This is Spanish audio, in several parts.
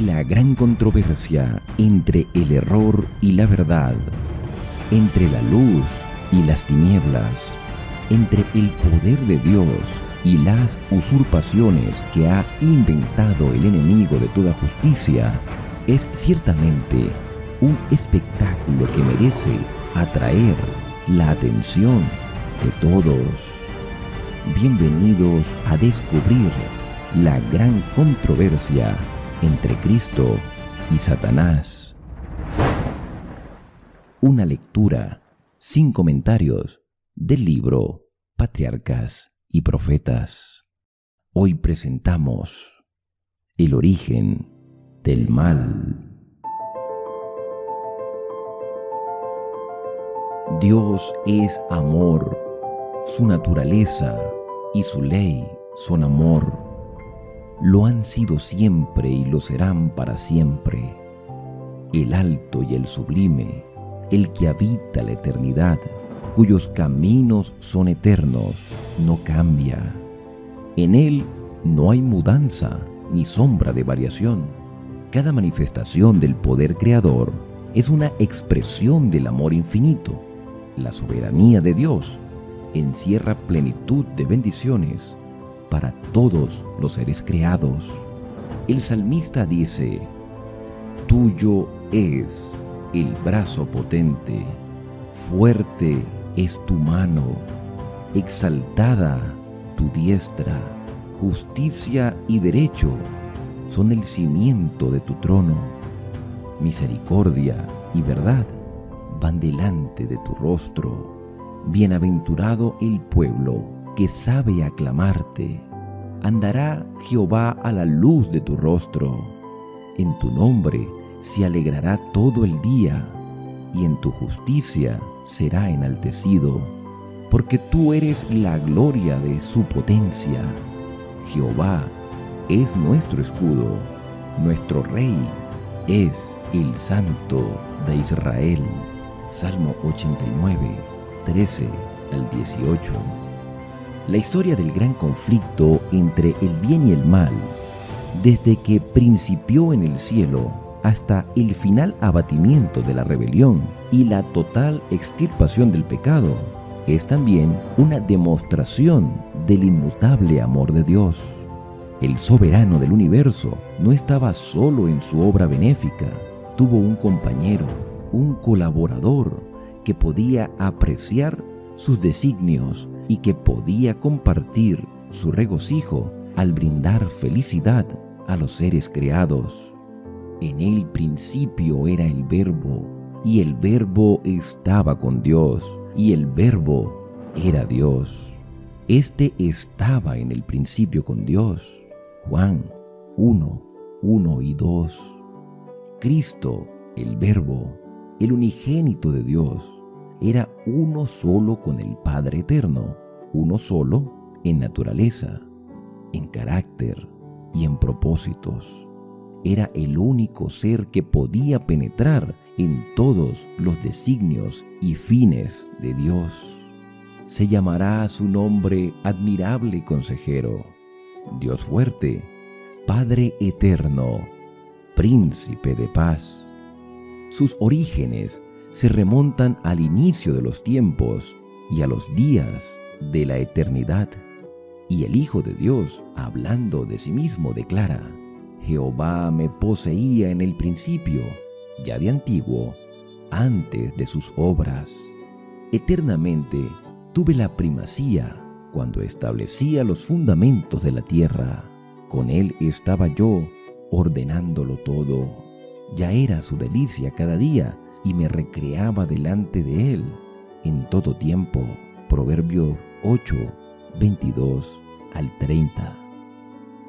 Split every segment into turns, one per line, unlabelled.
la gran controversia entre el error y la verdad, entre la luz y las tinieblas, entre el poder de Dios y las usurpaciones que ha inventado el enemigo de toda justicia, es ciertamente un espectáculo que merece atraer la atención de todos. Bienvenidos a descubrir la gran controversia entre Cristo y Satanás. Una lectura sin comentarios del libro Patriarcas y Profetas. Hoy presentamos el origen del mal. Dios es amor, su naturaleza y su ley son amor. Lo han sido siempre y lo serán para siempre. El alto y el sublime, el que habita la eternidad, cuyos caminos son eternos, no cambia. En él no hay mudanza ni sombra de variación. Cada manifestación del poder creador es una expresión del amor infinito. La soberanía de Dios encierra plenitud de bendiciones para todos los seres creados. El salmista dice: tuyo es el brazo potente, fuerte es tu mano, exaltada tu diestra, justicia y derecho son el cimiento de tu trono. Misericordia y verdad van delante de tu rostro. Bienaventurado el pueblo que sabe aclamarte. Andará Jehová a la luz de tu rostro. En tu nombre se alegrará todo el día, y en tu justicia será enaltecido, porque tú eres la gloria de su potencia. Jehová es nuestro escudo, nuestro Rey es el Santo de Israel. Salmo 89, 13 al 18. La historia del gran conflicto entre el bien y el mal, desde que principió en el cielo hasta el final abatimiento de la rebelión y la total extirpación del pecado, es también una demostración del inmutable amor de Dios. El soberano del universo no estaba solo en su obra benéfica, tuvo un compañero, un colaborador que podía apreciar sus designios y que podía compartir su regocijo al brindar felicidad a los seres creados. En el principio era el Verbo, y el Verbo estaba con Dios, y el Verbo era Dios. Este estaba en el principio con Dios. Juan 1, 1 y 2. Cristo, el Verbo, el unigénito de Dios, era uno solo con el Padre eterno, uno solo en naturaleza, en carácter y en propósitos. Era el único ser que podía penetrar en todos los designios y fines de Dios. Se llamará a su nombre Admirable Consejero, Dios Fuerte, Padre Eterno, Príncipe de Paz. Sus orígenes se remontan al inicio de los tiempos y a los días de la eternidad. Y el Hijo de Dios, hablando de sí mismo, declara: Jehová me poseía en el principio, ya de antiguo, antes de sus obras. Eternamente tuve la primacía cuando establecía los fundamentos de la tierra. Con él estaba yo, ordenándolo todo. Ya era su delicia cada día, y me recreaba delante de él en todo tiempo. Proverbios 8, 22 al 30.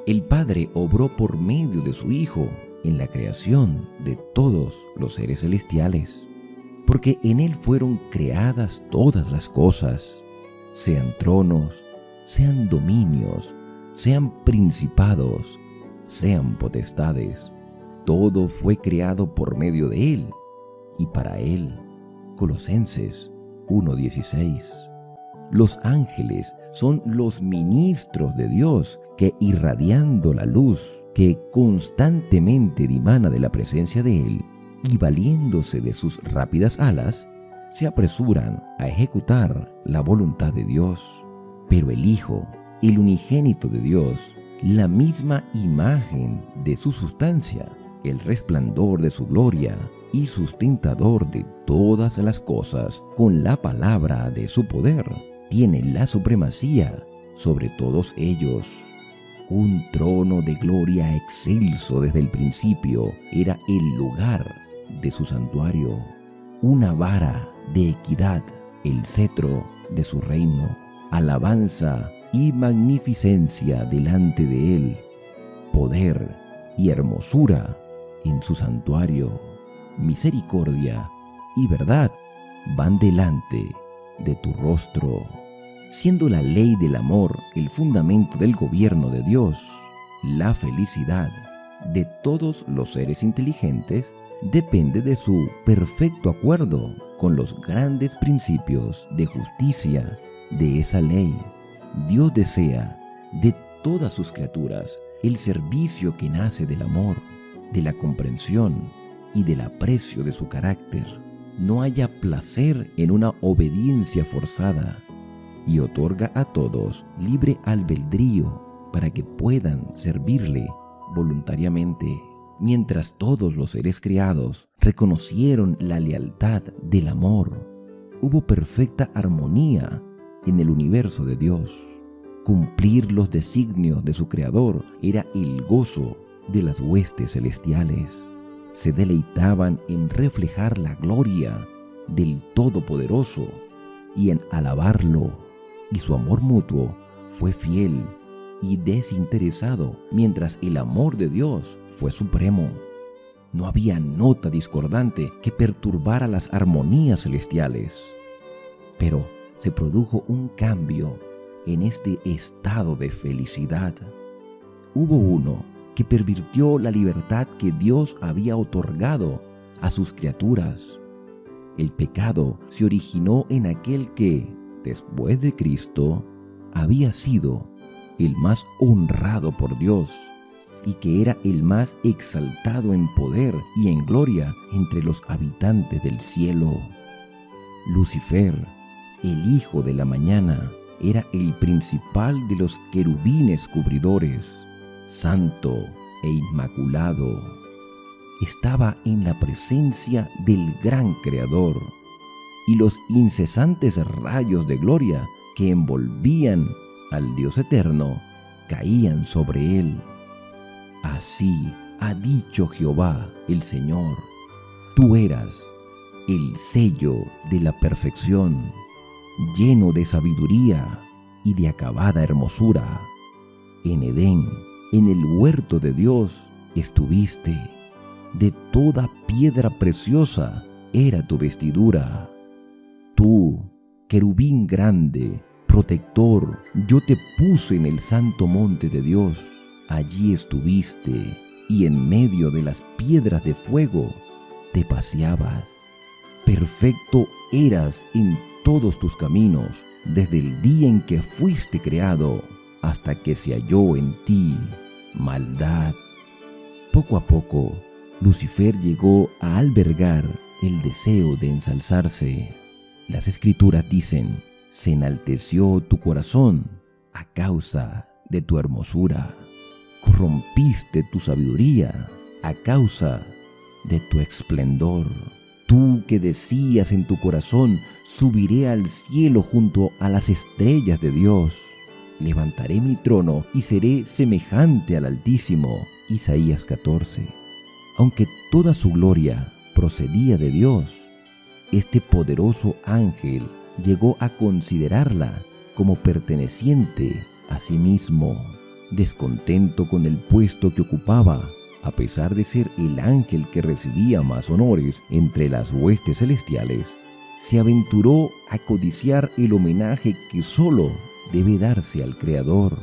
El Padre obró por medio de su Hijo en la creación de todos los seres celestiales, porque en él fueron creadas todas las cosas, sean tronos, sean dominios, sean principados, sean potestades. Todo fue creado por medio de él y para él. Colosenses 1:16. Los ángeles son los ministros de Dios que, irradiando la luz que constantemente dimana de la presencia de Él y valiéndose de sus rápidas alas, se apresuran a ejecutar la voluntad de Dios. Pero el Hijo, el unigénito de Dios, la misma imagen de su sustancia, el resplandor de su gloria y sustentador de todas las cosas con la palabra de su poder, tiene la supremacía sobre todos ellos. Un trono de gloria excelso desde el principio era el lugar de su santuario, una vara de equidad, el cetro de su reino, alabanza y magnificencia delante de él, poder y hermosura en su santuario, misericordia y verdad van delante de tu rostro. Siendo la ley del amor el fundamento del gobierno de Dios, la felicidad de todos los seres inteligentes depende de su perfecto acuerdo con los grandes principios de justicia de esa ley. Dios desea de todas sus criaturas el servicio que nace del amor, de la comprensión y del aprecio de su carácter. No haya placer en una obediencia forzada, y otorga a todos libre albedrío para que puedan servirle voluntariamente. Mientras todos los seres creados reconocieron la lealtad del amor, hubo perfecta armonía en el universo de Dios. Cumplir los designios de su Creador era el gozo de las huestes celestiales. Se deleitaban en reflejar la gloria del Todopoderoso y en alabarlo, y su amor mutuo fue fiel y desinteresado, mientras el amor de Dios fue supremo. No había nota discordante que perturbara las armonías celestiales. Pero se produjo un cambio en este estado de felicidad. Hubo uno que pervirtió la libertad que Dios había otorgado a sus criaturas. El pecado se originó en aquel que, después de Cristo, había sido el más honrado por Dios y que era el más exaltado en poder y en gloria entre los habitantes del cielo. Lucifer, el hijo de la mañana, era el principal de los querubines cubridores, santo e inmaculado. Estaba en la presencia del gran Creador, y los incesantes rayos de gloria que envolvían al Dios eterno caían sobre él. Así ha dicho Jehová el Señor: tú eras el sello de la perfección, lleno de sabiduría y de acabada hermosura. En Edén, en el huerto de Dios, estuviste. De toda piedra preciosa era tu vestidura. Tú, querubín grande, protector, yo te puse en el santo monte de Dios. Allí estuviste, y en medio de las piedras de fuego te paseabas. Perfecto eras en todos tus caminos, desde el día en que fuiste creado hasta que se halló en ti maldad. Poco a poco, Lucifer llegó a albergar el deseo de ensalzarse. Las Escrituras dicen: se enalteció tu corazón a causa de tu hermosura. Corrompiste tu sabiduría a causa de tu esplendor. Tú que decías en tu corazón: subiré al cielo junto a las estrellas de Dios. Levantaré mi trono y seré semejante al Altísimo. Isaías 14. Aunque toda su gloria procedía de Dios, este poderoso ángel llegó a considerarla como perteneciente a sí mismo. Descontento con el puesto que ocupaba, a pesar de ser el ángel que recibía más honores entre las huestes celestiales, se aventuró a codiciar el homenaje que solo debe darse al Creador.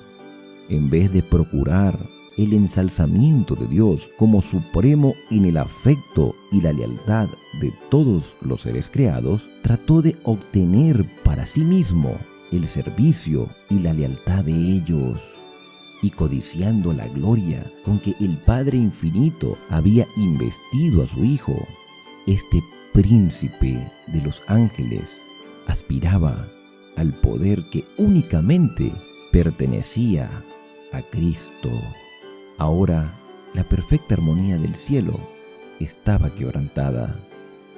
En vez de procurar el ensalzamiento de Dios como supremo en el afecto y la lealtad de todos los seres creados, trató de obtener para sí mismo el servicio y la lealtad de ellos. y codiciando la gloria con que el Padre Infinito había investido a su Hijo, este príncipe de los ángeles aspiraba al poder que únicamente pertenecía a Cristo. Ahora, la perfecta armonía del cielo estaba quebrantada.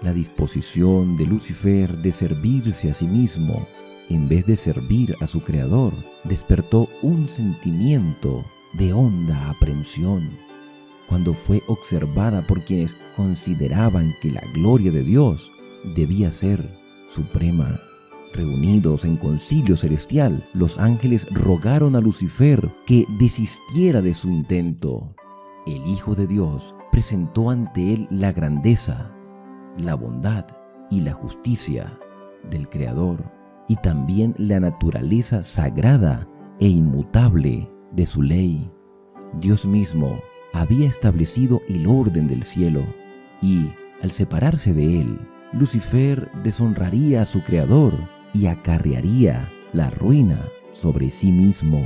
La disposición de Lucifer de servirse a sí mismo en vez de servir a su Creador despertó un sentimiento de honda aprensión cuando fue observada por quienes consideraban que la gloria de Dios debía ser suprema. Reunidos en concilio celestial, los ángeles rogaron a Lucifer que desistiera de su intento. El Hijo de Dios presentó ante él la grandeza, la bondad y la justicia del Creador, y también la naturaleza sagrada e inmutable de su ley. Dios mismo había establecido el orden del cielo, y al separarse de él, Lucifer deshonraría a su Creador y acarrearía la ruina sobre sí mismo.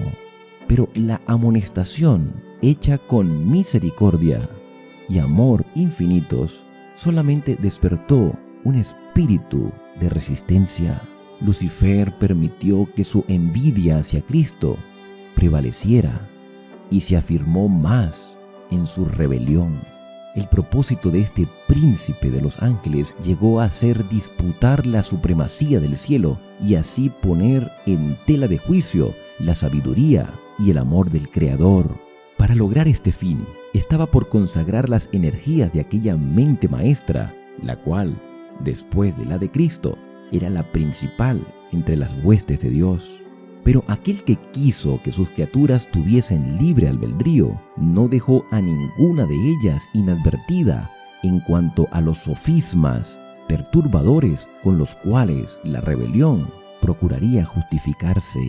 Pero la amonestación, hecha con misericordia y amor infinitos, solamente despertó un espíritu de resistencia. Lucifer permitió que su envidia hacia Cristo prevaleciera y se afirmó más en su rebelión. El propósito de este príncipe de los ángeles llegó a ser disputar la supremacía del cielo y así poner en tela de juicio la sabiduría y el amor del Creador. Para lograr este fin, estaba por consagrar las energías de aquella mente maestra, la cual, después de la de Cristo, era la principal entre las huestes de Dios. Pero aquel que quiso que sus criaturas tuviesen libre albedrío no dejó a ninguna de ellas inadvertida en cuanto a los sofismas perturbadores con los cuales la rebelión procuraría justificarse.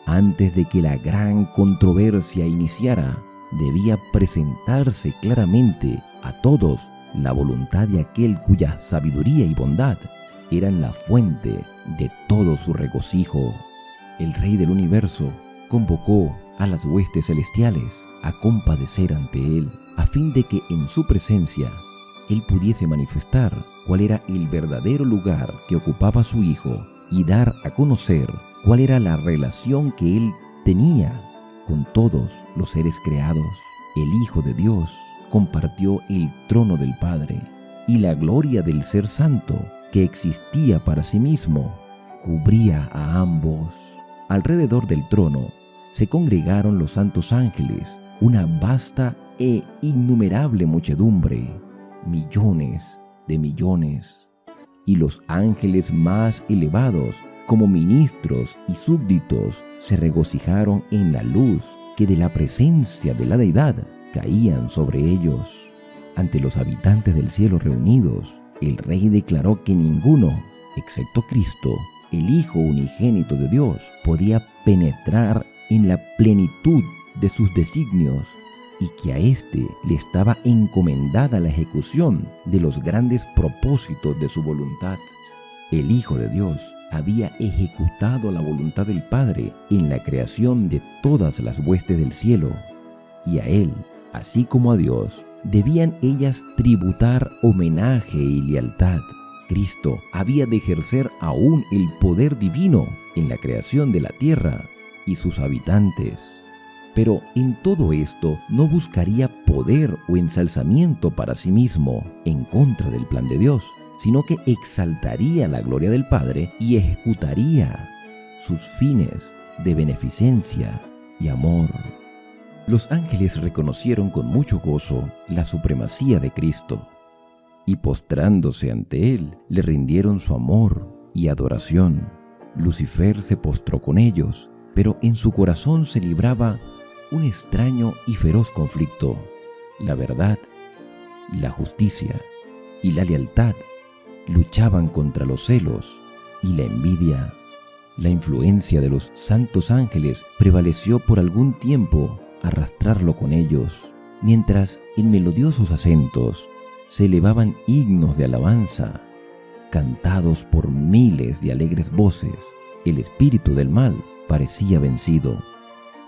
Antes de que la gran controversia iniciara, debía presentarse claramente a todos la voluntad de aquel cuya sabiduría y bondad eran la fuente de todo su regocijo. El Rey del Universo convocó a las huestes celestiales a compadecer ante él, a fin de que en su presencia él pudiese manifestar cuál era el verdadero lugar que ocupaba su Hijo y dar a conocer cuál era la relación que él tenía con todos los seres creados. El Hijo de Dios compartió el trono del Padre, y la gloria del Ser Santo que existía para sí mismo cubría a ambos. Alrededor del trono se congregaron los santos ángeles, una vasta e innumerable muchedumbre, millones de millones, y los ángeles más elevados, como ministros y súbditos, se regocijaron en la luz que de la presencia de la Deidad caían sobre ellos. Ante los habitantes del cielo reunidos, el Rey declaró que ninguno, excepto Cristo, el Hijo unigénito de Dios, podía penetrar en la plenitud de sus designios y que a éste le estaba encomendada la ejecución de los grandes propósitos de su voluntad. El Hijo de Dios había ejecutado la voluntad del Padre en la creación de todas las huestes del cielo, y a Él, así como a Dios, debían ellas tributar homenaje y lealtad. Cristo había de ejercer aún el poder divino en la creación de la tierra y sus habitantes. Pero en todo esto no buscaría poder o ensalzamiento para sí mismo en contra del plan de Dios, sino que exaltaría la gloria del Padre y ejecutaría sus fines de beneficencia y amor. Los ángeles reconocieron con mucho gozo la supremacía de Cristo, y postrándose ante él, le rindieron su amor y adoración. Lucifer se postró con ellos, pero en su corazón se libraba un extraño y feroz conflicto. La verdad, la justicia y la lealtad luchaban contra los celos y la envidia. La influencia de los santos ángeles prevaleció por algún tiempo arrastrarlo con ellos, mientras en melodiosos acentos se elevaban himnos de alabanza, cantados por miles de alegres voces. El espíritu del mal parecía vencido,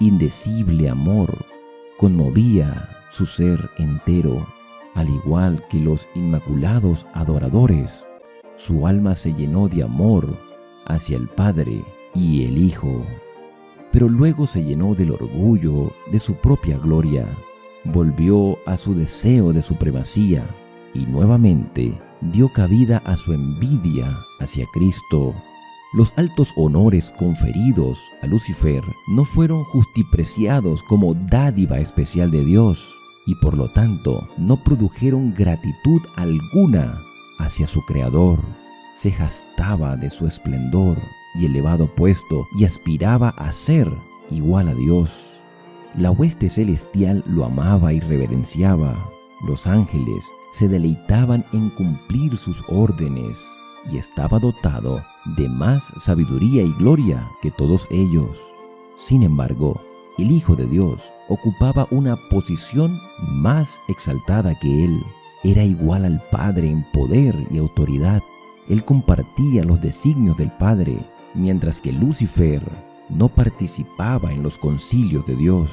indecible amor conmovía su ser entero. Al igual que los inmaculados adoradores, su alma se llenó de amor hacia el Padre y el Hijo. Pero luego se llenó del orgullo de su propia gloria, volvió a su deseo de supremacía y nuevamente dio cabida a su envidia hacia Cristo. Los altos honores conferidos a Lucifer no fueron justipreciados como dádiva especial de Dios y por lo tanto no produjeron gratitud alguna hacia su Creador. Se jactaba de su esplendor y elevado puesto y aspiraba a ser igual a Dios. La hueste celestial lo amaba y reverenciaba. Los ángeles se deleitaban en cumplir sus órdenes y estaba dotado de más sabiduría y gloria que todos ellos. Sin embargo, el Hijo de Dios ocupaba una posición más exaltada que él. Era igual al Padre en poder y autoridad. Él compartía los designios del Padre, mientras que Lucifer no participaba en los concilios de Dios.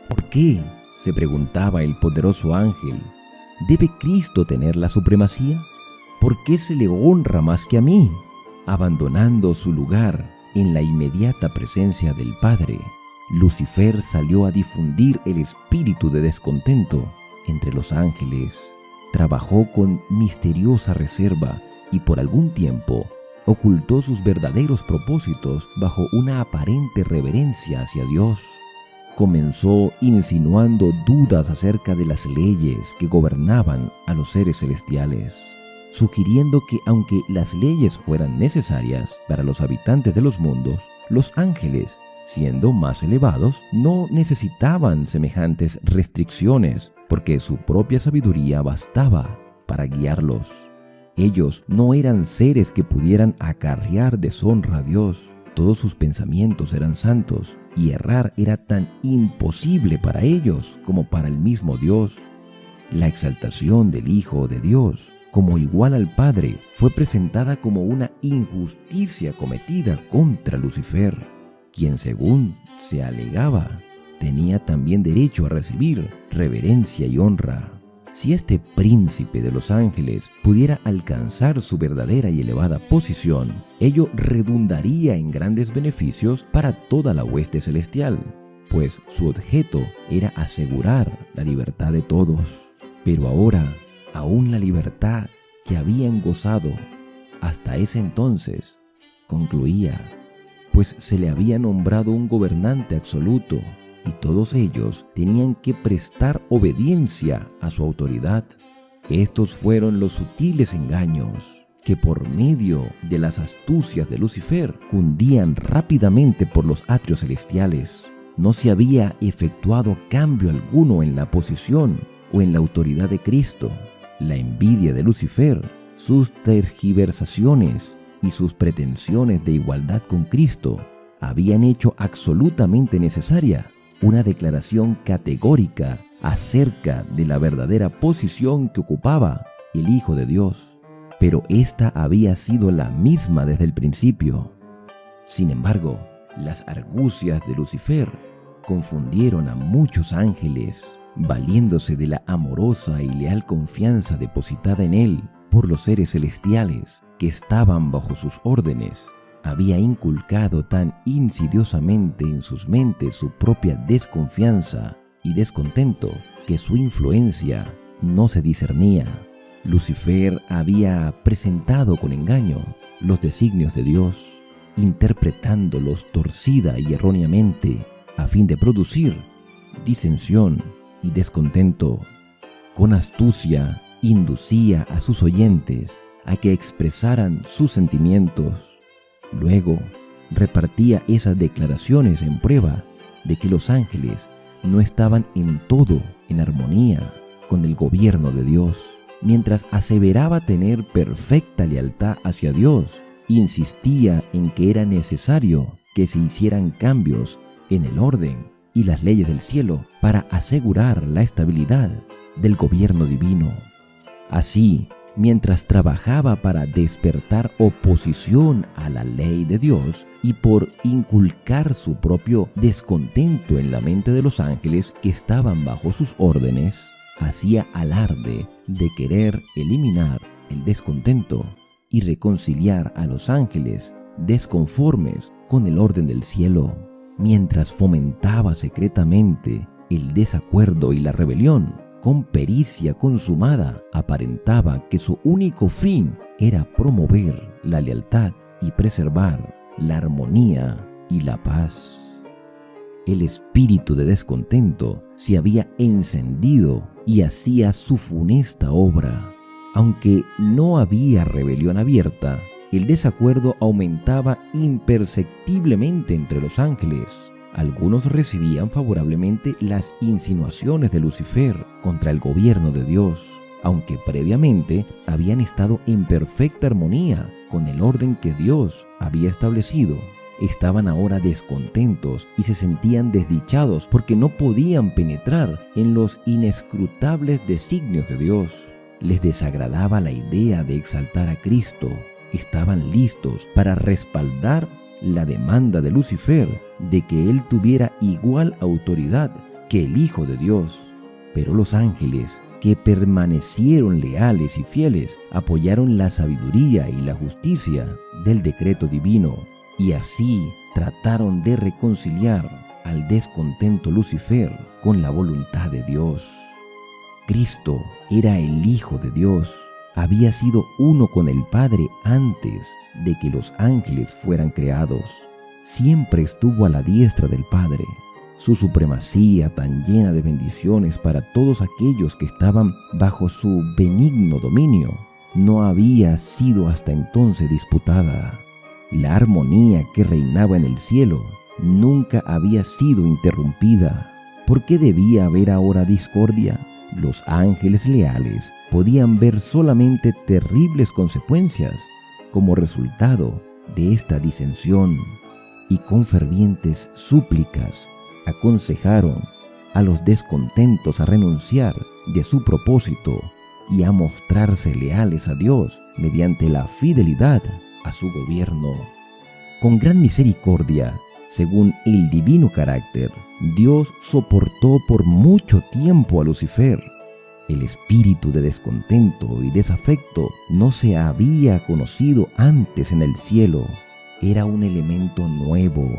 ¿Por qué?, se preguntaba el poderoso ángel. ¿Debe Cristo tener la supremacía? ¿Por qué se le honra más que a mí? Abandonando su lugar en la inmediata presencia del Padre, Lucifer salió a difundir el espíritu de descontento entre los ángeles. Trabajó con misteriosa reserva y por algún tiempo ocultó sus verdaderos propósitos bajo una aparente reverencia hacia Dios. Comenzó insinuando dudas acerca de las leyes que gobernaban a los seres celestiales, sugiriendo que aunque las leyes fueran necesarias para los habitantes de los mundos, los ángeles, siendo más elevados, no necesitaban semejantes restricciones porque su propia sabiduría bastaba para guiarlos. Ellos no eran seres que pudieran acarrear deshonra a Dios. Todos sus pensamientos eran santos y errar era tan imposible para ellos como para el mismo Dios. La exaltación del Hijo de Dios como igual al Padre fue presentada como una injusticia cometida contra Lucifer, quien, según se alegaba, tenía también derecho a recibir reverencia y honra. Si este príncipe de los ángeles pudiera alcanzar su verdadera y elevada posición, ello redundaría en grandes beneficios para toda la hueste celestial, pues su objeto era asegurar la libertad de todos. Pero ahora, aún la libertad que habían gozado hasta ese entonces concluía, pues se le había nombrado un gobernante absoluto y todos ellos tenían que prestar obediencia a su autoridad. Estos fueron los sutiles engaños que por medio de las astucias de Lucifer cundían rápidamente por los atrios celestiales. No se había efectuado cambio alguno en la posición o en la autoridad de Cristo. La envidia de Lucifer, sus tergiversaciones y sus pretensiones de igualdad con Cristo habían hecho absolutamente necesaria una declaración categórica acerca de la verdadera posición que ocupaba el Hijo de Dios, pero esta había sido la misma desde el principio. Sin embargo, las argucias de Lucifer confundieron a muchos ángeles, valiéndose de la amorosa y leal confianza depositada en él por los seres celestiales que estaban bajo sus órdenes. Había inculcado tan insidiosamente en sus mentes su propia desconfianza y descontento que su influencia no se discernía. Lucifer había presentado con engaño los designios de Dios, interpretándolos torcida y erróneamente a fin de producir disensión y descontento. Con astucia inducía a sus oyentes a que expresaran sus sentimientos. Luego repartía esas declaraciones en prueba de que los ángeles no estaban en todo en armonía con el gobierno de Dios. Mientras aseveraba tener perfecta lealtad hacia Dios, insistía en que era necesario que se hicieran cambios en el orden y las leyes del cielo para asegurar la estabilidad del gobierno divino. Así, mientras trabajaba para despertar oposición a la ley de Dios y por inculcar su propio descontento en la mente de los ángeles que estaban bajo sus órdenes, hacía alarde de querer eliminar el descontento y reconciliar a los ángeles desconformes con el orden del cielo, mientras fomentaba secretamente el desacuerdo y la rebelión. Con pericia consumada, aparentaba que su único fin era promover la lealtad y preservar la armonía y la paz. El espíritu de descontento se había encendido y hacía su funesta obra. Aunque no había rebelión abierta, el desacuerdo aumentaba imperceptiblemente entre los ángeles. Algunos recibían favorablemente las insinuaciones de Lucifer contra el gobierno de Dios, aunque previamente habían estado en perfecta armonía con el orden que Dios había establecido. Estaban ahora descontentos y se sentían desdichados porque no podían penetrar en los inescrutables designios de Dios. Les desagradaba la idea de exaltar a Cristo. Estaban listos para respaldar la demanda de Lucifer de que él tuviera igual autoridad que el Hijo de Dios. Pero los ángeles, que permanecieron leales y fieles, apoyaron la sabiduría y la justicia del decreto divino, y así trataron de reconciliar al descontento Lucifer con la voluntad de Dios. Cristo era el Hijo de Dios. Había sido uno con el Padre antes de que los ángeles fueran creados. Siempre estuvo a la diestra del Padre. Su supremacía, tan llena de bendiciones para todos aquellos que estaban bajo su benigno dominio, no había sido hasta entonces disputada. La armonía que reinaba en el cielo nunca había sido interrumpida. ¿Por qué debía haber ahora discordia? Los ángeles leales podían ver solamente terribles consecuencias como resultado de esta disensión, y con fervientes súplicas aconsejaron a los descontentos a renunciar de su propósito y a mostrarse leales a Dios mediante la fidelidad a su gobierno. Con gran misericordia, según el divino carácter, Dios soportó por mucho tiempo a Lucifer. El espíritu de descontento y desafecto no se había conocido antes en el cielo. Era un elemento nuevo,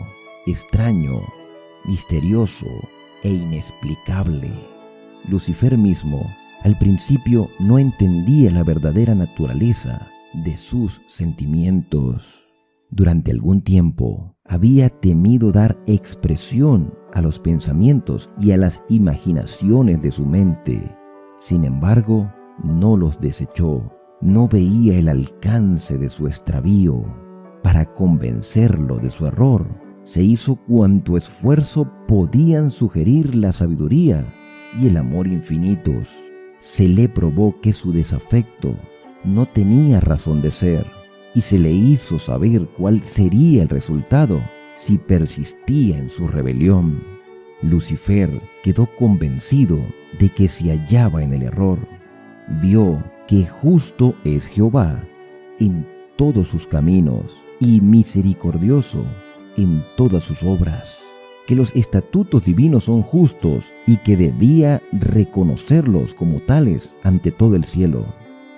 extraño, misterioso e inexplicable. Lucifer mismo, al principio, no entendía la verdadera naturaleza de sus sentimientos. Durante algún tiempo, había temido dar expresión a los pensamientos y a las imaginaciones de su mente. Sin embargo, no los desechó. No veía el alcance de su extravío. Para convencerlo de su error, se hizo cuanto esfuerzo podían sugerir la sabiduría y el amor infinitos. Se le probó que su desafecto no tenía razón de ser, y se le hizo saber cuál sería el resultado si persistía en su rebelión. Lucifer quedó convencido de que se hallaba en el error. Vio que justo es Jehová en todos sus caminos y misericordioso en todas sus obras, que los estatutos divinos son justos y que debía reconocerlos como tales ante todo el cielo.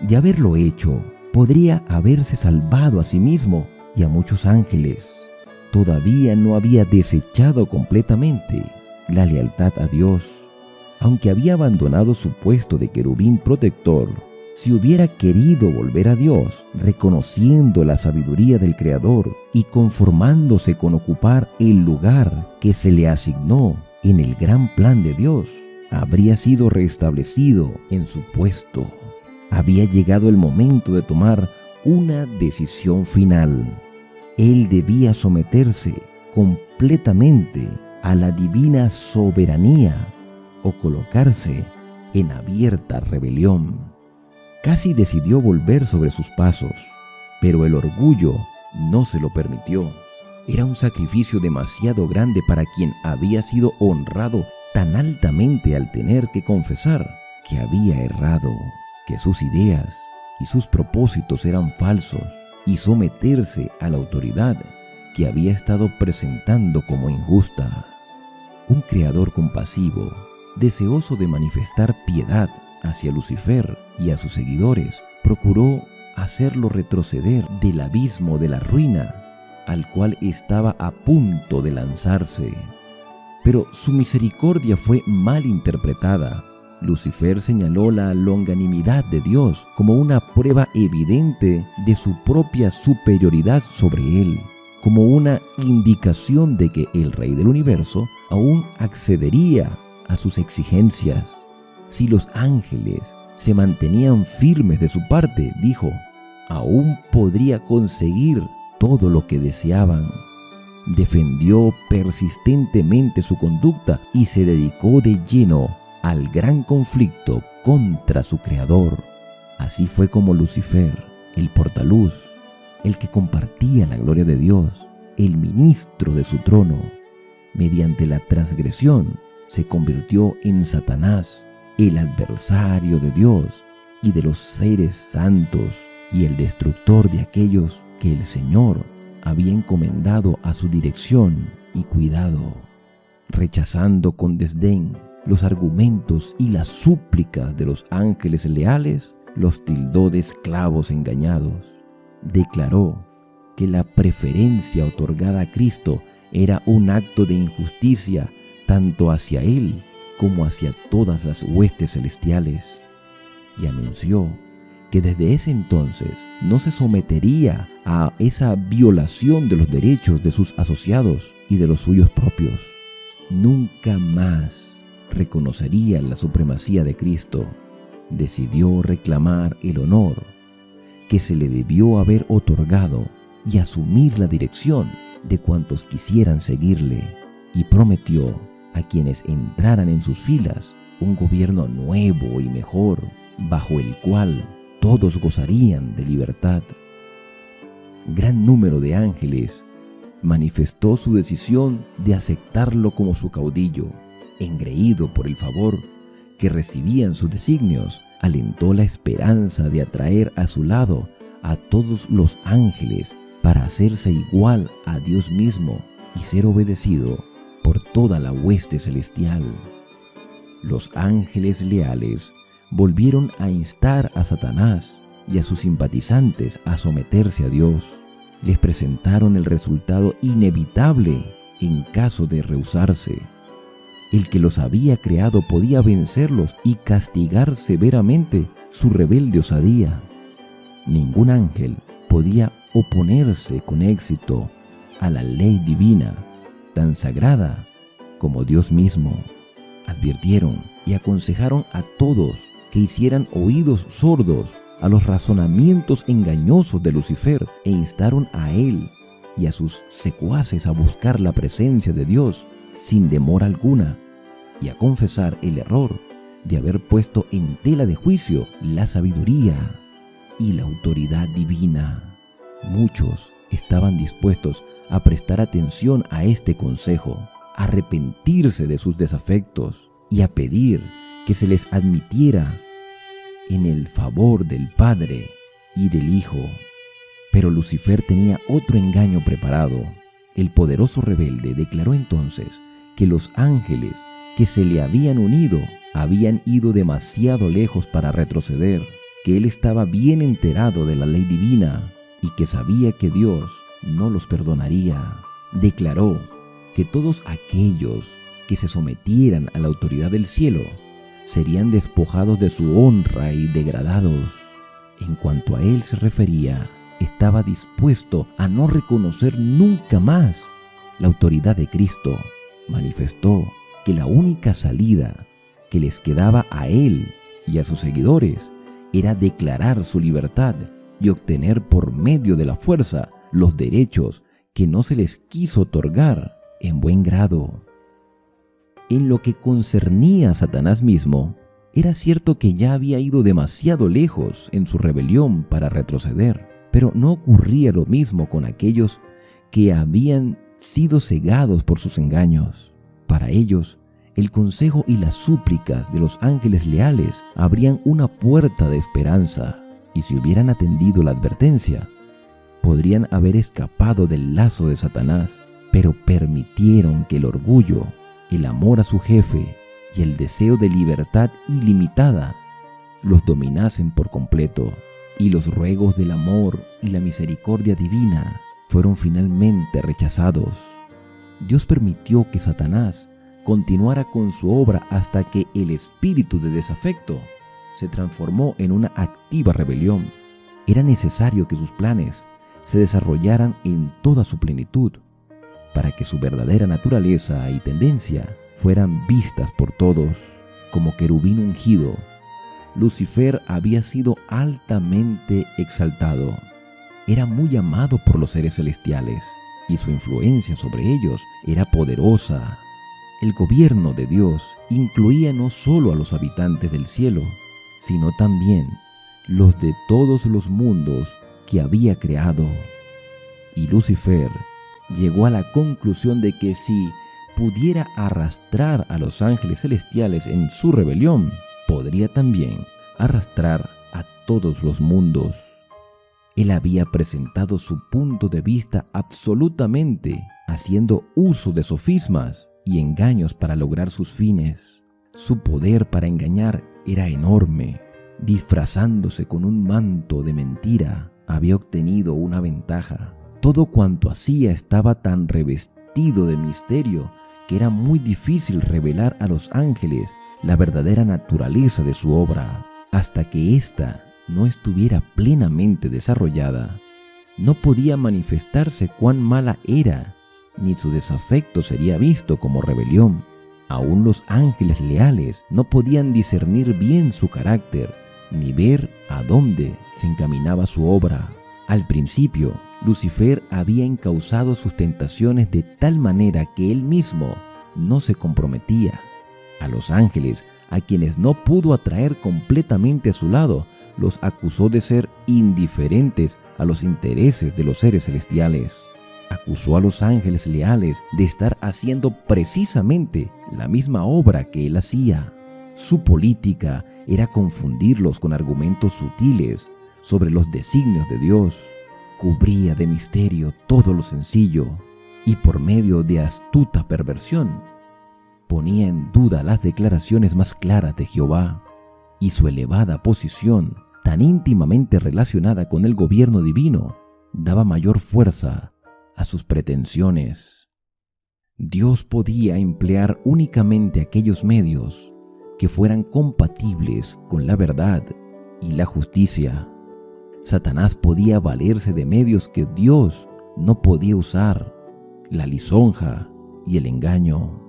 De haberlo hecho, podría haberse salvado a sí mismo y a muchos ángeles. Todavía no había desechado completamente la lealtad a Dios. Aunque había abandonado su puesto de querubín protector, si hubiera querido volver a Dios, reconociendo la sabiduría del Creador y conformándose con ocupar el lugar que se le asignó en el gran plan de Dios, habría sido restablecido en su puesto. Había llegado el momento de tomar una decisión final. Él debía someterse completamente a la divina soberanía o colocarse en abierta rebelión. Casi decidió volver sobre sus pasos, pero el orgullo no se lo permitió. Era un sacrificio demasiado grande para quien había sido honrado tan altamente al tener que confesar que había errado, que sus ideas y sus propósitos eran falsos, y someterse a la autoridad que había estado presentando como injusta. Un creador compasivo, deseoso de manifestar piedad hacia Lucifer y a sus seguidores, procuró hacerlo retroceder del abismo de la ruina al cual estaba a punto de lanzarse. Pero su misericordia fue mal interpretada. Lucifer señaló la longanimidad de Dios como una prueba evidente de su propia superioridad sobre él, como una indicación de que el Rey del Universo aún accedería a sus exigencias. Si los ángeles se mantenían firmes de su parte, dijo, aún podría conseguir todo lo que deseaban. Defendió persistentemente su conducta y se dedicó de lleno al gran conflicto contra su creador. Así fue como Lucifer, el portaluz, el que compartía la gloria de Dios, el ministro de su trono, mediante la transgresión se convirtió en Satanás, el adversario de Dios y de los seres santos, y el destructor de aquellos que el Señor había encomendado a su dirección y cuidado. Rechazando con desdén los argumentos y las súplicas de los ángeles leales, los tildó de esclavos engañados. Declaró que la preferencia otorgada a Cristo era un acto de injusticia tanto hacia él como hacia todas las huestes celestiales, y anunció que desde ese entonces no se sometería a esa violación de los derechos de sus asociados y de los suyos propios. Nunca más reconocería la supremacía de Cristo. Decidió reclamar el honor que se le debió haber otorgado y asumir la dirección de cuantos quisieran seguirle, y prometió a quienes entraran en sus filas un gobierno nuevo y mejor, bajo el cual todos gozarían de libertad. Gran número de ángeles manifestó su decisión de aceptarlo como su caudillo. Engreído por el favor que recibían sus designios, alentó la esperanza de atraer a su lado a todos los ángeles para hacerse igual a Dios mismo y ser obedecido por toda la hueste celestial. Los ángeles leales volvieron a instar a Satanás y a sus simpatizantes a someterse a Dios. Les presentaron el resultado inevitable en caso de rehusarse. El que los había creado podía vencerlos y castigar severamente su rebelde osadía. Ningún ángel podía oponerse con éxito a la ley divina, tan sagrada como Dios mismo. Advirtieron y aconsejaron a todos que hicieran oídos sordos a los razonamientos engañosos de Lucifer, e instaron a él y a sus secuaces a buscar la presencia de Dios sin demora alguna y a confesar el error de haber puesto en tela de juicio la sabiduría y la autoridad divina. Muchos estaban dispuestos a prestar atención a este consejo, a arrepentirse de sus desafectos y a pedir que se les admitiera en el favor del Padre y del Hijo. Pero Lucifer tenía otro engaño preparado. El poderoso rebelde declaró entonces que los ángeles que se le habían unido habían ido demasiado lejos para retroceder, que él estaba bien enterado de la ley divina y que sabía que Dios no los perdonaría. Declaró que todos aquellos que se sometieran a la autoridad del cielo serían despojados de su honra y degradados. En cuanto a él se refería, estaba dispuesto a no reconocer nunca más la autoridad de Cristo. Manifestó que la única salida que les quedaba a él y a sus seguidores era declarar su libertad y obtener por medio de la fuerza los derechos que no se les quiso otorgar en buen grado. En lo que concernía a Satanás mismo, era cierto que ya había ido demasiado lejos en su rebelión para retroceder, pero no ocurría lo mismo con aquellos que habían sido cegados por sus engaños. Para ellos, el consejo y las súplicas de los ángeles leales abrían una puerta de esperanza, y si hubieran atendido la advertencia, podrían haber escapado del lazo de Satanás, pero permitieron que el orgullo, el amor a su jefe y el deseo de libertad ilimitada los dominasen por completo, y los ruegos del amor y la misericordia divina fueron finalmente rechazados. Dios permitió que Satanás continuara con su obra hasta que el espíritu de desafecto se transformó en una activa rebelión. Era necesario que sus planes se desarrollaran en toda su plenitud para que su verdadera naturaleza y tendencia fueran vistas por todos. Como querubín ungido, Lucifer había sido altamente exaltado. Era muy amado por los seres celestiales y su influencia sobre ellos era poderosa. El gobierno de Dios incluía no solo a los habitantes del cielo, sino también los de todos los mundos que había creado. Y Lucifer llegó a la conclusión de que si pudiera arrastrar a los ángeles celestiales en su rebelión, podría también arrastrar a todos los mundos. Él había presentado su punto de vista absolutamente haciendo uso de sofismas y engaños para lograr sus fines. Su poder para engañar era enorme. Disfrazándose con un manto de mentira, había obtenido una ventaja. Todo cuanto hacía estaba tan revestido de misterio que era muy difícil revelar a los ángeles la verdadera naturaleza de su obra. Hasta que ésta no estuviera plenamente desarrollada, no podía manifestarse cuán mala era, ni su desafecto sería visto como rebelión. Aún los ángeles leales no podían discernir bien su carácter, ni ver a dónde se encaminaba su obra. Al principio, Lucifer había encauzado sus tentaciones de tal manera que él mismo no se comprometía. A los ángeles, a quienes no pudo atraer completamente a su lado, los acusó de ser indiferentes a los intereses de los seres celestiales. Acusó a los ángeles leales de estar haciendo precisamente la misma obra que él hacía. Su política era confundirlos con argumentos sutiles sobre los designios de Dios. Cubría de misterio todo lo sencillo y por medio de astuta perversión ponía en duda las declaraciones más claras de Jehová, y su elevada posición, tan íntimamente relacionada con el gobierno divino, daba mayor fuerza a sus pretensiones. Dios podía emplear únicamente aquellos medios que fueran compatibles con la verdad y la justicia. Satanás podía valerse de medios que Dios no podía usar: la lisonja y el engaño.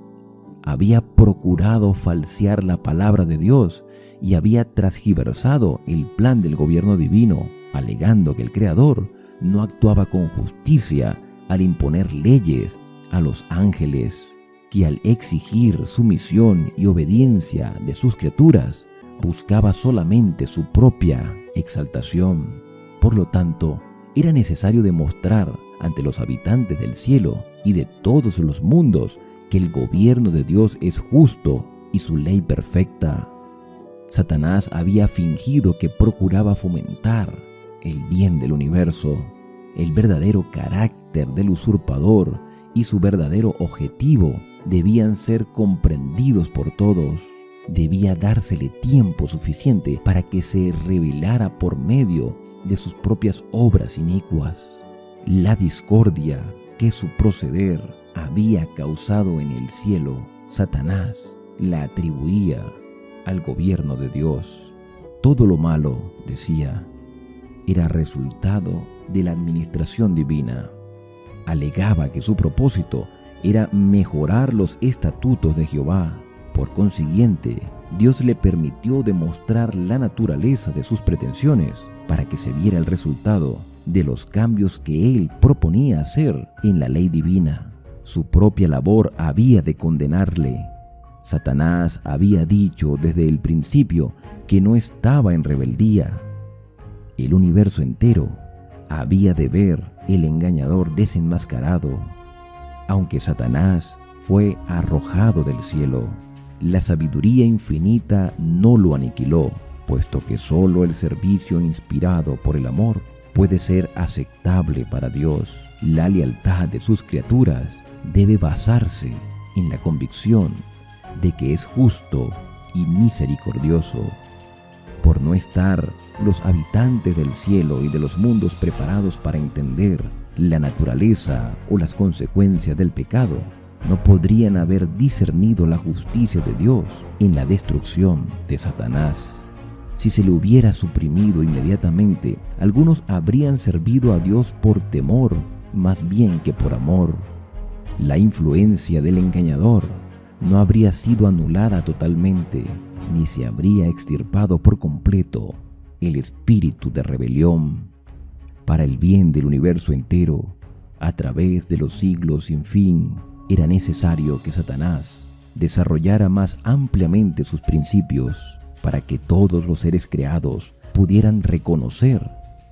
Había procurado falsear la palabra de Dios y había transgiversado el plan del gobierno divino, alegando que el Creador no actuaba con justicia al imponer leyes a los ángeles, que al exigir sumisión y obediencia de sus criaturas, buscaba solamente su propia exaltación. Por lo tanto, era necesario demostrar ante los habitantes del cielo y de todos los mundos que el gobierno de Dios es justo y su ley perfecta. Satanás había fingido que procuraba fomentar el bien del universo. El verdadero carácter del usurpador y su verdadero objetivo debían ser comprendidos por todos. Debía dársele tiempo suficiente para que se revelara por medio de sus propias obras inicuas. La discordia que su proceder había causado en el cielo, Satanás la atribuía al gobierno de Dios. Todo lo malo, decía, era resultado de la administración divina. Alegaba que su propósito era mejorar los estatutos de Jehová. Por consiguiente, Dios le permitió demostrar la naturaleza de sus pretensiones para que se viera el resultado de los cambios que él proponía hacer en la ley divina. Su propia labor había de condenarle. Satanás había dicho desde el principio que no estaba en rebeldía. El universo entero había de ver el engañador desenmascarado. Aunque Satanás fue arrojado del cielo, la sabiduría infinita no lo aniquiló, puesto que solo el servicio inspirado por el amor puede ser aceptable para Dios. La lealtad de sus criaturas debe basarse en la convicción de que es justo y misericordioso. Por no estar los habitantes del cielo y de los mundos preparados para entender la naturaleza o las consecuencias del pecado, no podrían haber discernido la justicia de Dios en la destrucción de Satanás. Si se le hubiera suprimido inmediatamente, algunos habrían servido a Dios por temor más bien que por amor. La influencia del engañador no habría sido anulada totalmente, ni se habría extirpado por completo el espíritu de rebelión. Para el bien del universo entero, a través de los siglos sin fin, era necesario que Satanás desarrollara más ampliamente sus principios para que todos los seres creados pudieran reconocer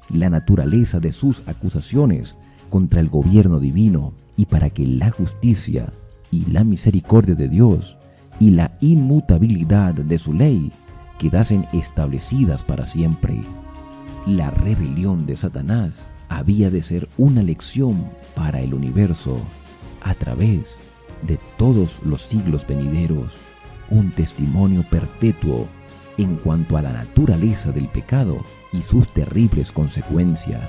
la naturaleza de sus acusaciones contra el gobierno divino y para que la justicia y la misericordia de Dios y la inmutabilidad de su ley quedasen establecidas para siempre. La rebelión de Satanás había de ser una lección para el universo a través de todos los siglos venideros, un testimonio perpetuo en cuanto a la naturaleza del pecado y sus terribles consecuencias.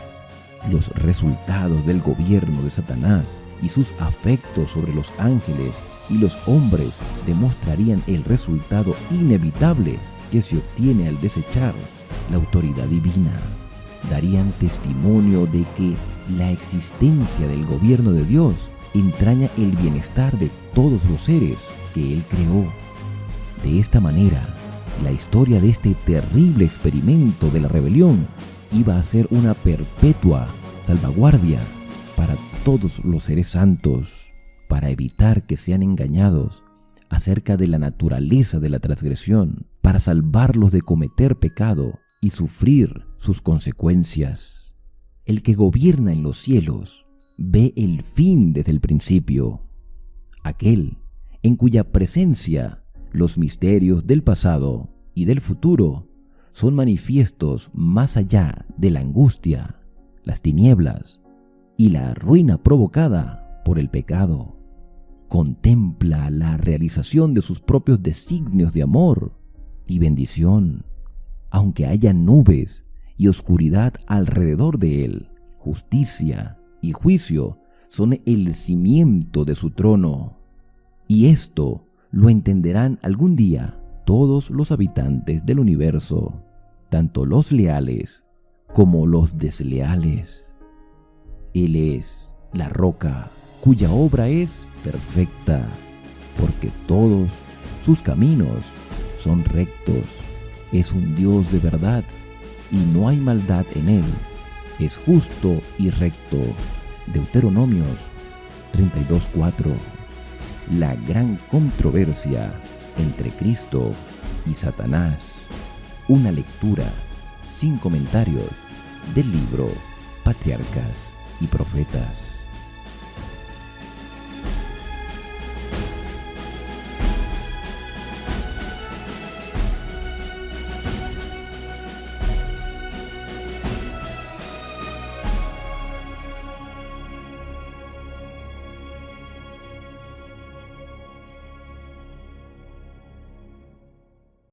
Los resultados del gobierno de Satanás y sus afectos sobre los ángeles y los hombres demostrarían el resultado inevitable que se obtiene al desechar la autoridad divina. Darían testimonio de que la existencia del gobierno de Dios entraña el bienestar de todos los seres que Él creó. De esta manera, la historia de este terrible experimento de la rebelión iba a ser una perpetua salvaguardia para todos los seres santos, para evitar que sean engañados acerca de la naturaleza de la transgresión, para salvarlos de cometer pecado y sufrir sus consecuencias. El que gobierna en los cielos ve el fin desde el principio, aquel en cuya presencia los misterios del pasado y del futuro son manifiestos más allá de la angustia, las tinieblas y la ruina provocada por el pecado. Contempla la realización de sus propios designios de amor y bendición. Aunque haya nubes y oscuridad alrededor de él, justicia y juicio son el cimiento de su trono. Y esto lo entenderán algún día todos los habitantes del universo, tanto los leales como los desleales. Él es la roca cuya obra es perfecta, porque todos sus caminos son rectos. Es un Dios de verdad y no hay maldad en él. Es justo y recto. Deuteronomios 32:4. La gran controversia entre Cristo y Satanás. Una lectura sin comentarios del libro Patriarcas y Profetas.